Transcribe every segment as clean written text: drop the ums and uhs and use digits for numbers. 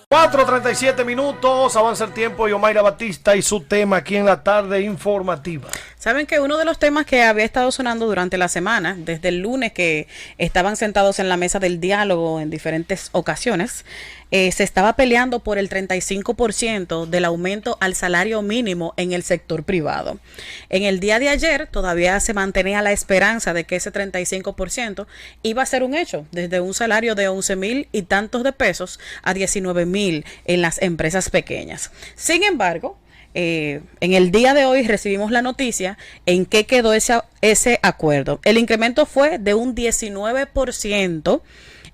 4:37, avanza el tiempo. Yomaira Batista y su tema aquí en la tarde informativa. Saben que uno de los temas que había estado sonando durante la semana, desde el lunes que estaban sentados en la mesa del diálogo en diferentes ocasiones, se estaba peleando por el 35% del aumento al salario mínimo en el sector privado. En el día de ayer todavía se mantenía la esperanza de que ese 35% iba a ser un hecho, desde un salario de 11,000 y tantos de pesos a 19,000 en las empresas pequeñas. Sin embargo, en el día de hoy recibimos la noticia en que quedó ese acuerdo. El incremento fue de un 19%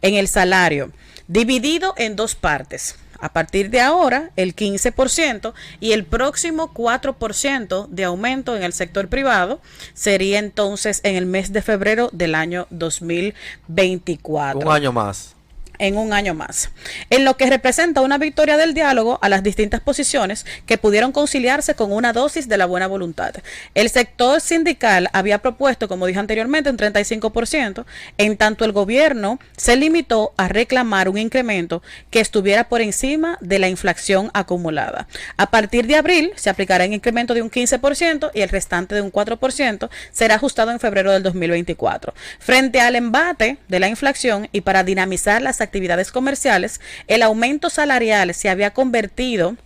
en el salario, dividido en dos partes. A partir de ahora, el 15% y el próximo 4% de aumento en el sector privado sería entonces en el mes de febrero del año 2024. Un año más. En un año más, en lo que representa una victoria del diálogo a las distintas posiciones que pudieron conciliarse con una dosis de la buena voluntad. El sector sindical había propuesto, como dije anteriormente, un 35%, en tanto el gobierno se limitó a reclamar un incremento que estuviera por encima de la inflación acumulada. A partir de abril se aplicará un incremento de un 15% y el restante de un 4% será ajustado en febrero del 2024. Frente al embate de la inflación y para dinamizar las actividades comerciales, el aumento salarial se había convertido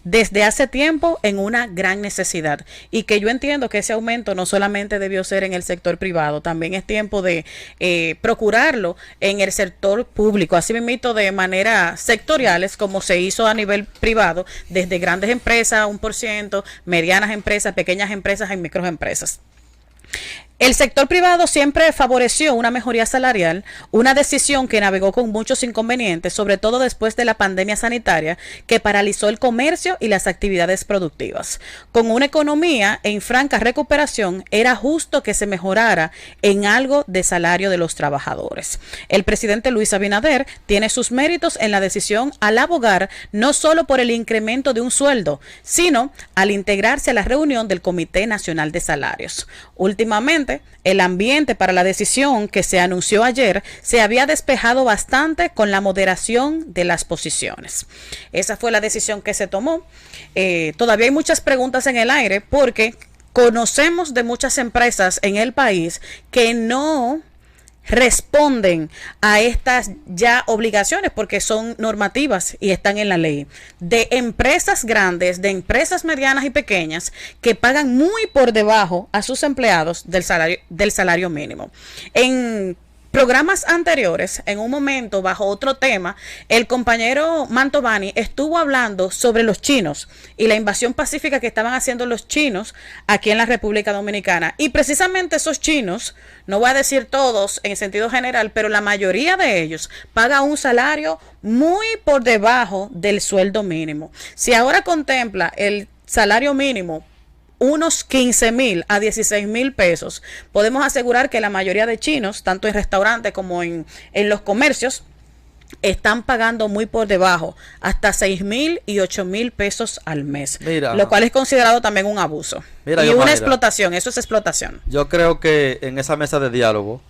desde hace tiempo en una gran necesidad, y que yo entiendo que ese aumento no solamente debió ser en el sector privado, también es tiempo de procurarlo en el sector público, así mismo de manera sectoriales como se hizo a nivel privado, desde grandes empresas 1%, medianas empresas, pequeñas empresas y microempresas. El sector privado siempre favoreció una mejoría salarial, una decisión que navegó con muchos inconvenientes, sobre todo después de la pandemia sanitaria que paralizó el comercio y las actividades productivas. Con una economía en franca recuperación, era justo que se mejorara en algo de salario de los trabajadores. El presidente Luis Abinader tiene sus méritos en la decisión al abogar no solo por el incremento de un sueldo, sino al integrarse a la reunión del Comité Nacional de Salarios. Últimamente, el ambiente para la decisión que se anunció ayer se había despejado bastante con la moderación de las posiciones. Esa fue la decisión que se tomó. Todavía hay muchas preguntas en el aire porque conocemos de muchas empresas en el país que no responden a estas ya obligaciones porque son normativas y están en la ley, de empresas grandes, de empresas medianas y pequeñas que pagan muy por debajo a sus empleados del salario mínimo. En programas anteriores, en un momento bajo otro tema, el compañero Mantovani estuvo hablando sobre los chinos y la invasión pacífica que estaban haciendo los chinos aquí en la República Dominicana. Y precisamente esos chinos, no voy a decir todos en sentido general, pero la mayoría de ellos paga un salario muy por debajo del sueldo mínimo. Si ahora contempla el salario mínimo unos 15,000 a 16,000 pesos, podemos asegurar que la mayoría de chinos, tanto en restaurantes como en los comercios, están pagando muy por debajo, hasta 6,000 y 8,000 pesos al mes. Mira, lo cual es considerado también un abuso. Mira, y una explotación, eso es explotación. Yo creo que en esa mesa de diálogo,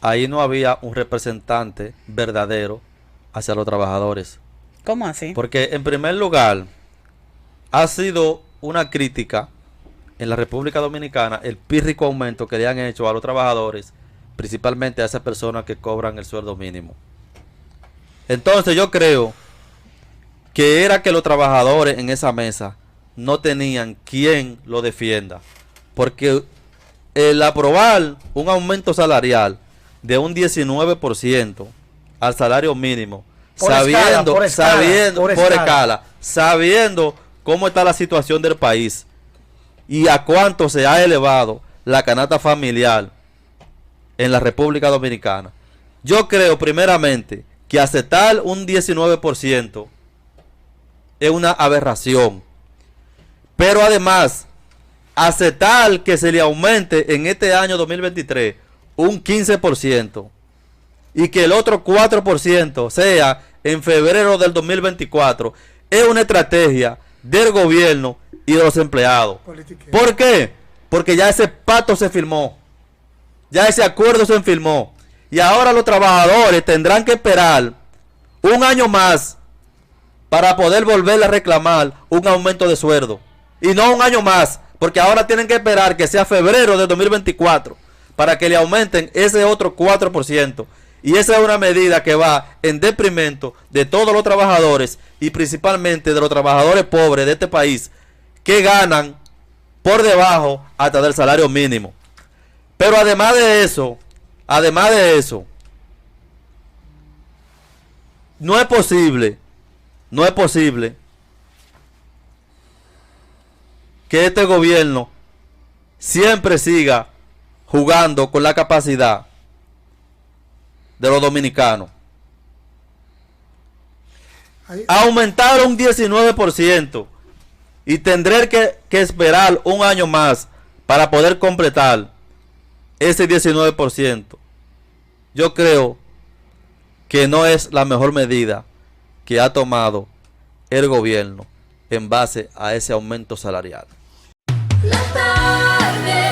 ahí no había un representante verdadero hacia los trabajadores. ¿Cómo así? Porque en primer lugar, ha sido una crítica en la República Dominicana el pírrico aumento que le han hecho a los trabajadores, principalmente a esas personas que cobran el sueldo mínimo. Entonces yo creo que era que los trabajadores en esa mesa no tenían quien lo defienda, porque el aprobar un aumento salarial de un 19% al salario mínimo, sabiendo cómo está la situación del país y a cuánto se ha elevado la canasta familiar en la República Dominicana. Yo creo primeramente que aceptar un 19% es una aberración. Pero además, aceptar que se le aumente en este año 2023 un 15% y que el otro 4% sea en febrero del 2024 es una estrategia del gobierno y de los empleados. ¿Por qué? Porque ya ese pacto se firmó, ya ese acuerdo se firmó, y ahora los trabajadores tendrán que esperar un año más para poder volver a reclamar un aumento de sueldo. Y no un año más, porque ahora tienen que esperar que sea febrero de 2024 para que le aumenten ese otro 4%. Y esa es una medida que va en detrimento de todos los trabajadores y principalmente de los trabajadores pobres de este país que ganan por debajo hasta del salario mínimo. Pero además de eso, no es posible que este gobierno siempre siga jugando con la capacidad de los dominicanos. Aumentaron un 19% y tendré que esperar un año más para poder completar ese 19%. Yo creo que no es la mejor medida que ha tomado el gobierno en base a ese aumento salarial. La tarde.